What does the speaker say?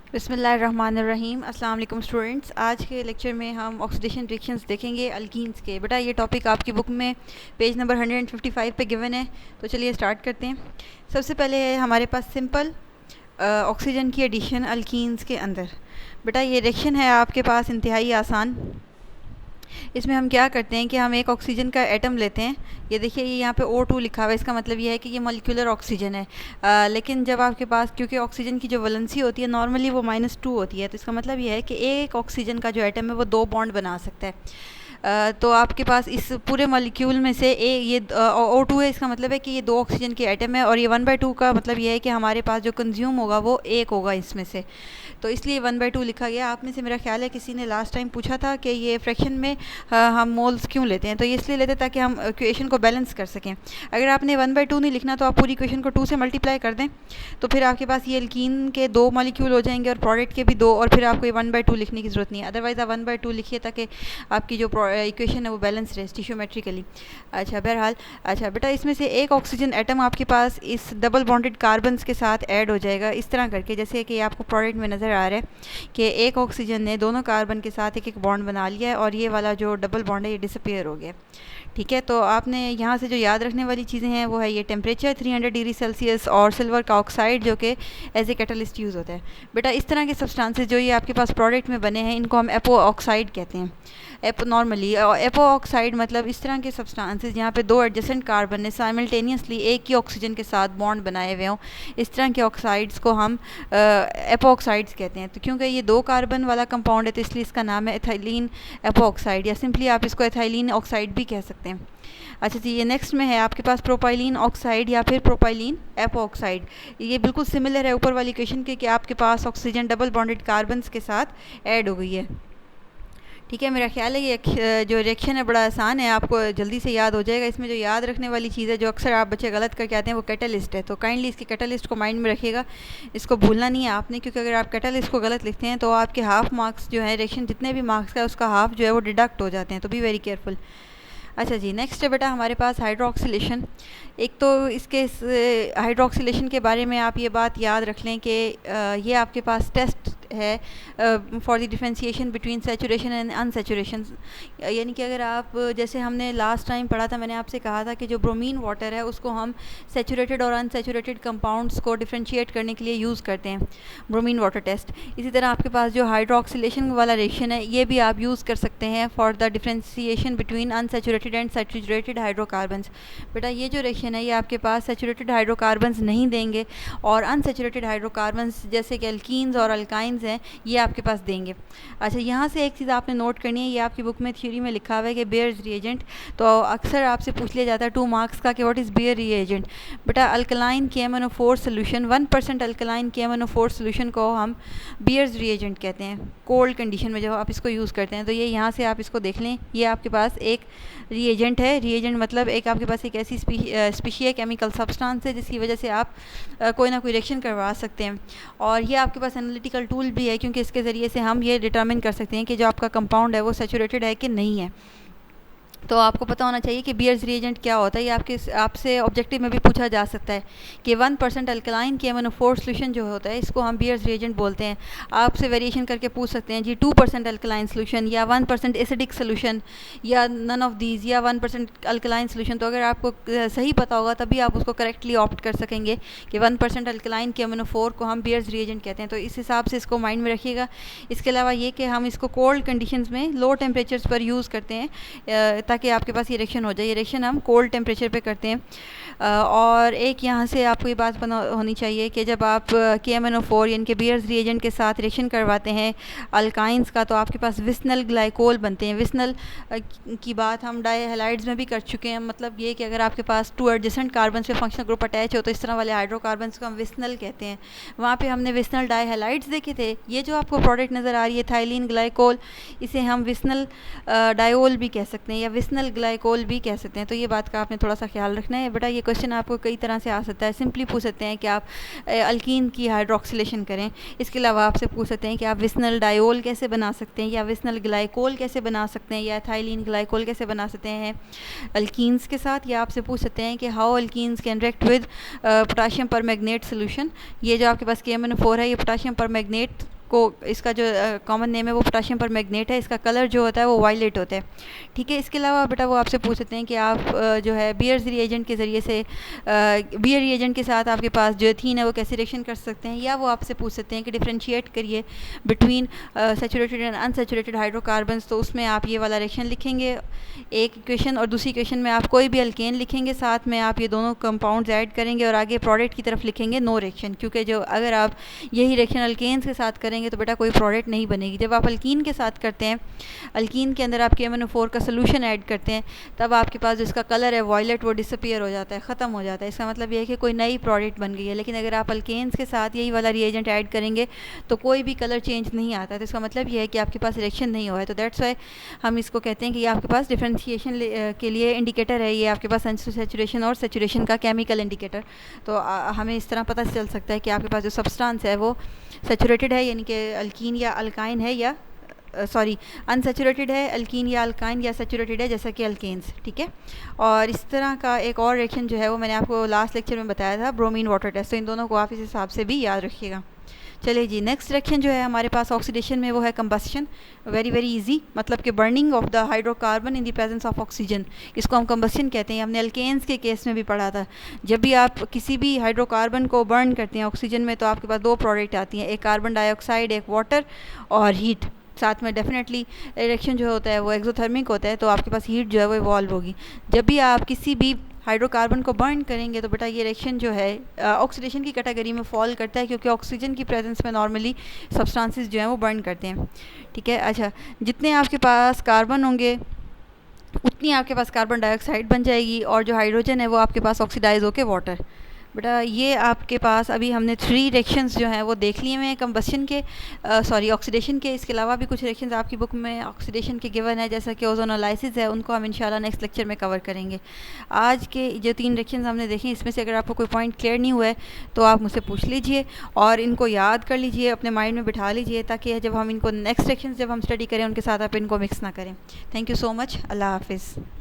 बिस्मिल्लाहिर्रहमानिर्रहीम। अस्सलाम वालेकुम स्टूडेंट्स। आज के लेक्चर में हम ऑक्सीडेशन रिएक्शंस देखेंगे अल्कीन्स के। बेटा ये टॉपिक आपकी बुक में पेज नंबर 155 पे गिवन है, तो चलिए स्टार्ट करते हैं। सबसे पहले है हमारे पास सिंपल ऑक्सीजन की एडिशन अल्कीन्स के अंदर। बेटा ये रिएक्शन है आपके पास इंतहाई आसान। इसमें हम क्या करते हैं कि हम एक ऑक्सीजन का एटम लेते हैं। ये देखिए, ये यहाँ पे O2 लिखा हुआ है, इसका मतलब ये है कि ये मॉलिक्यूलर ऑक्सीजन है। लेकिन जब आपके पास, क्योंकि ऑक्सीजन की जो वैलेंसी होती है नॉर्मली वो -2 होती है, तो इसका मतलब ये है कि एक ऑक्सीजन का जो एटम है वो 2 बॉन्ड बना सकता है। तो आपके पास इस पूरे मॉलिक्यूल में से ये O2 है, इसका मतलब है कि ये 2 ऑक्सीजन के एटम है, और ये 1/2 का मतलब ये है कि हमारे पास जो कंज्यूम होगा वो 1 होगा इसमें से, तो इसलिए 1/2 लिखा गया। आप में से मेरा ख्याल है किसी ने लास्ट टाइम पूछा था कि ये फ्रैक्शन में हम मोल्स क्यों लेते हैं, तो ये इसलिए लेते हैं ताकि हम इक्वेशन को बैलेंस कर सकें। अगर आपने 1/2 नहीं लिखना तो आप पूरी इक्वेशन को 2 से मल्टीप्लाई कर दें, तो फिर आपके पास ये एल्कीन के 2 मॉलिक्यूल हो जाएंगे और प्रोडक्ट के भी 2, और फिर आपको ये 1/2 लिखने की ज़रूरत नहीं है। अदरवाइज़ आप 1/2 लिखिए ताकि आपकी जो इक्वेशन है वो बैलेंस रहे टिश्यूमेट्रिकली। अच्छा, बहरहाल, अच्छा बेटा, इसमें से एक ऑक्सीजन एटम आपके पास इस डबल बॉन्डेड कार्बन्स के साथ ऐड हो जाएगा, इस तरह करके जैसे कि आपको प्रोडक्ट में नज़र आ रहा है कि एक ऑक्सीजन ने दोनों कार्बन के साथ एक एक बॉन्ड बना लिया है, और ये वाला जो डबल बॉन्ड है ये डिसअपीयर हो गया। ठीक है, तो आपने यहाँ से जो याद रखने वाली चीज़ें हैं वो है ये टेम्परेचर 300 डिग्री सेल्सियस और सिल्वर का ऑक्साइड जो कि एज ए कैटलिस्ट यूज़ होता है। बेटा इस तरह के सब्सटेंसेस जो ये आपके पास प्रोडक्ट में बने हैं इनको हम एपो ऑक्साइड कहते हैं। नॉर्मली एपो ऑक्साइड मतलब इस तरह के सब्सटेंसेस जहाँ पे 2 एडजेसेंट कार्बन ने साइमल्टेनियसली एक ही ऑक्सीजन के साथ बॉन्ड बनाए हुए हों, इस तरह के ऑक्साइड्स को हम एपो ऑक्साइड्स कहते हैं। तो क्योंकि ये 2 कार्बन वाला कंपाउंड है तो इसलिए इसका नाम है एथाइलिन एपो ऑक्साइड, या सिंपली आप इसको एथाइलिन ऑक्साइड भी कह सकते हैं। अच्छा जी, ये नेक्स्ट में है आपके पास प्रोपाइलिन ऑक्साइड या फिर प्रोपाइलिन एपो ऑक्साइड। ये बिल्कुल सिमिलर है ऊपर वाली इक्वेशन के कि आपके पास ऑक्सीजन डबल बॉन्डेड कार्बन्स के साथ ऐड हो गई है। ठीक है, मेरा ख्याल है ये जो रिएक्शन है बड़ा आसान है, आपको जल्दी से याद हो जाएगा। इसमें जो याद रखने वाली चीज़ है जो अक्सर आप बच्चे गलत करके आते हैं वो कैटलिस्ट है, तो काइंडली इसके कैटलिस्ट को माइंड में रखिएगा, इसको भूलना नहीं है आपने, क्योंकि अगर आप कैटलिस्ट को गलत लिखते हैं तो आपके हाफ मार्क्स जो है रिएक्शन जितने भी मार्क्स का उसका हाफ जो है वो डिडक्ट हो जाते हैं, तो बी वेरी केयरफुल। अच्छा जी, नेक्स्ट है बेटा हमारे पास हाइड्रोक्सिलेशन। एक तो इसके हाइड्रोक्सिलेशन के बारे में आप ये बात याद रख लें कि ये आपके पास टेस्ट है for the differentiation between saturation and unsaturation. यानी कि अगर आप, जैसे हमने लास्ट टाइम पढ़ा था, मैंने आपसे कहा था कि जो ब्रोमीन वाटर है उसको हम सैचुरेटेड और अनसैचुरेटेड कंपाउंड्स को डिफ्रेंशिएट करने के लिए यूज़ करते हैं, ब्रोमीन वाटर टेस्ट। इसी तरह आपके पास जो हाइड्रोक्सिलेशन वाला रिएक्शन है ये भी आप यूज़ कर सकते हैं for the differentiation between unsaturated and saturated hydrocarbons. बेटा ये जो रिएक्शन है ये आपके पास सैचुरेटेड हाइड्रोकार्बन्स नहीं देंगे, और अनसैचुरेटेड हाइड्रोकार्बन्स जैसे कि अल्कीन्स और अल्काइंस हैं ये आपके पास देंगे। अच्छा, यहाँ से एक चीज़ आपने नोट करनी है, ये आपकी बुक में थ्योरी में लिखा हुआ है कि बेयर्स रिएजेंट, तो अक्सर आपसे पूछ लिया जाता है 2 मार्क्स का कि व्हाट इज़ बेयर रिएजेंट। बेटा alkaline KMnO4 solution, 1% alkaline KMnO4 solution को हम बेयर्स रिएजेंट कहते हैं कोल्ड कंडीशन में जब आप इसको यूज़ करते हैं। तो ये यहाँ से आप इसको देख लें, ये आपके पास एक रिएजेंट है। रिएजेंट मतलब एक आपके पास एक ऐसी स्पीशीज केमिकल सब्सटेंस है जिसकी वजह से आप कोई ना कोई रिएक्शन करवा सकते हैं, और ये आपके पास एनालिटिकल टूल भी है, क्योंकि इसके ज़रिए से हम ये डिटरमिन कर सकते हैं कि जो आपका कंपाउंड है वो सैचुरेटेड है कि नहीं है। तो आपको पता होना चाहिए कि बियर्स रिएजेंट क्या होता है। ये आपसे ऑब्जेक्टिव में भी पूछा जा सकता है कि 1% अल्कलाइन KMnO4 सोल्यूशन जो होता है इसको हम बियर्स रिएजेंट बोलते हैं। आपसे वेरिएशन करके पूछ सकते हैं जी 2% अल्कलाइन सोल्यूशन या 1% एसिडिक सोल्यूशन या नन ऑफ दीज या 1% अल्कलाइन सोल्यूशन। तो अगर आपको सही पता होगा तभी आप उसको करेक्टली ऑप्ट कर सकेंगे कि 1% अल्कलाइन KMnO4 को हम बियर्स रिएजेंट कहते हैं। तो इस हिसाब से इसको माइंड में रखिएगा। इसके अलावा ये कि हम इसको कोल्ड कंडीशंस में लो टेम्परेचर्स पर यूज़ करते हैं ताकि आपके पास ये रिएक्शन हो जाए। ये रिएक्शन हम कोल्ड टेम्परेचर पे करते हैं। और एक यहाँ से आपको ये बात पता होनी चाहिए कि जब आप KMnO4 यानी कि बियर्स रिएजेंट के साथ रिएक्शन करवाते हैं अल्काइंस का, तो आपके पास विस्नल ग्लाइकोल बनते हैं। विस्नल की बात हम डाईहैलाइड्स में भी कर चुके हैं। मतलब ये कि अगर आपके पास 2 एडजेसेंट कार्बन पे फंक्शनल ग्रुप अटैच हो तो इस तरह वाले हाइड्रोकार्बन्स को हम विस्नल कहते हैं। वहाँ पे हमने विस्नल डाईहैलाइड्स देखे थे। ये जो आपको प्रोडक्ट नज़र आ रही है थाइलिन ग्लाइकोल, इसे हम विस्नल डायोल भी कह सकते हैं या विस्नल ग्लाइकोल भी कह सकते हैं। तो ये बात का आपने थोड़ा सा ख्याल रखना है। बेटा ये क्वेश्चन आपको कई तरह से आ सकता है। सिंपली पूछ सकते हैं कि आप अल्कीन की हाइड्रोक्सिलेशन करें। इसके अलावा आपसे पूछ सकते हैं कि आप विस्नल डायोल कैसे बना सकते हैं, या विस्नल ग्लाइकोल कैसे बना सकते हैं, या थाइलिन ग्लाइकोल कैसे बना सकते हैं अल्कीन्स के साथ। या आपसे पूछ सकते हैं कि how alkenes can react with potassium permanganate solution. ये जो आपके पास KMnO4 है ये पोटाशियम परमैंगनेट को इसका जो कॉमन नेम है वो पोटाशियम पर मैग्नेट है, इसका कलर जो होता है वो वायलेट होता है, ठीक है। इसके अलावा बेटा वो आपसे पूछ सकते हैं कि आप जो है बियर्स रिएजेंट के ज़रिए से बियर रिएजेंट के साथ आपके पास जो एथीन है वो कैसे रिएक्शन कर सकते हैं, या वो आपसे पूछ सकते हैं कि डिफ्रेंशिएट करिए between saturated and unsaturated hydrocarbons, तो उसमें आप ये वाला रिएक्शन लिखेंगे एक इक्वेशन, और दूसरी इक्वेशन में आप कोई भी अल्केन लिखेंगे, साथ में आप ये दोनों कंपाउंड्स ऐड करेंगे और आगे प्रोडक्ट की तरफ लिखेंगे नो रिएक्शन, क्योंकि जो अगर आप यही रिएक्शन अल्केन्स के साथ करेंगे तो बेटा कोई प्रोडक्ट नहीं बनेगी। जब आप अल्कीन के साथ करते हैं, अल्कीन के अंदर आप KMnO4 का सोल्यूशन ऐड करते हैं, तब आपके पास जिसका कलर है वायलेट वो डिसअपीयर हो जाता है, ख़त्म हो जाता है। इसका मतलब ये है कि कोई नई प्रोडक्ट बन गई है। लेकिन अगर आप अल्केन्स के साथ यही वाला रिएजेंट ऐड करेंगे तो कोई भी कलर चेंज नहीं आता है, तो इसका मतलब ये है कि आपके पास रिएक्शन नहीं हुआ है। तो दैट्स वाई हम इसको कहते हैं कि ये आपके पास डिफ्रेंशिएशन के लिए इंडिकेटर है, ये आपके पास अनसैचुरेशन और सैचुरेशन का केमिकल इंडिकेटर। तो हमें इस तरह पता चल सकता है कि आपके पास जो सब्सटेंस है वो सैचुरेटेड है, यानी कि अल्कीन या अल्काइन है, या सॉरी अनसैचुरेटेड है, अल्कीन या अल्काइन, या सैचुरेटेड है जैसा कि अल्केन्स, ठीक है। और इस तरह का एक और रिएक्शन जो है वो मैंने आपको लास्ट लेक्चर में बताया था, ब्रोमीन वाटर टेस्ट, तो इन दोनों को आप इस हिसाब से भी याद रखिएगा। चलिए जी, नेक्स्ट रिएक्शन जो है हमारे पास ऑक्सीडेशन में वो है कंबस्शन। वेरी वेरी इजी, मतलब कि burning of the hydrocarbon in the presence of oxygen, इसको हम कंबस्शन कहते हैं। हमने अल्केन्स के केस में भी पढ़ा था, जब भी आप किसी भी हाइड्रोकार्बन को बर्न करते हैं ऑक्सीजन में, तो आपके पास दो प्रोडक्ट आती हैं, एक कार्बन डाइऑक्साइड, एक वाटर और हीट, साथ में डेफिनेटली रिएक्शन जो होता है वो एक्सोथर्मिक होता है, तो आपके पास हीट जो है वो इवॉल्व होगी। जब भी आप किसी भी हाइड्रोकार्बन को बर्न करेंगे तो बेटा ये रिएक्शन जो है ऑक्सीडेशन की कैटेगरी में फॉल करता है, क्योंकि ऑक्सीजन की प्रेजेंस में नॉर्मली सब्सटेंसेस जो हैं वो बर्न करते हैं, ठीक है। अच्छा, जितने आपके पास कार्बन होंगे उतनी आपके पास कार्बन डाइऑक्साइड बन जाएगी, और जो हाइड्रोजन है वो आपके पास ऑक्सीडाइज होकर वाटर। बेटा ये आपके पास अभी हमने 3 रिएक्शंस जो हैं वो देख लिए हैं कंबस्शन के, सॉरी ऑक्सीडेशन के। इसके अलावा भी कुछ रिएक्शंस आपकी बुक में ऑक्सीडेशन के गिवन है, जैसा कि ओजोनोलाइसिस है, उनको हम इंशाल्लाह नेक्स्ट लेक्चर में कवर करेंगे। आज के जो 3 रिएक्शंस हमने देखे, इसमें से अगर आपको कोई पॉइंट क्लियर नहीं हुआ है तो आप मुझसे पूछ लीजिए और इनको याद कर लीजिए, अपने माइंड में बिठा लीजिए, ताकि जब हम इनको नेक्स्ट रिएक्शंस जब हम स्टडी करें उनके साथ आप इनको मिक्स ना करें। थैंक यू सो मच, अल्लाह हाफिज़।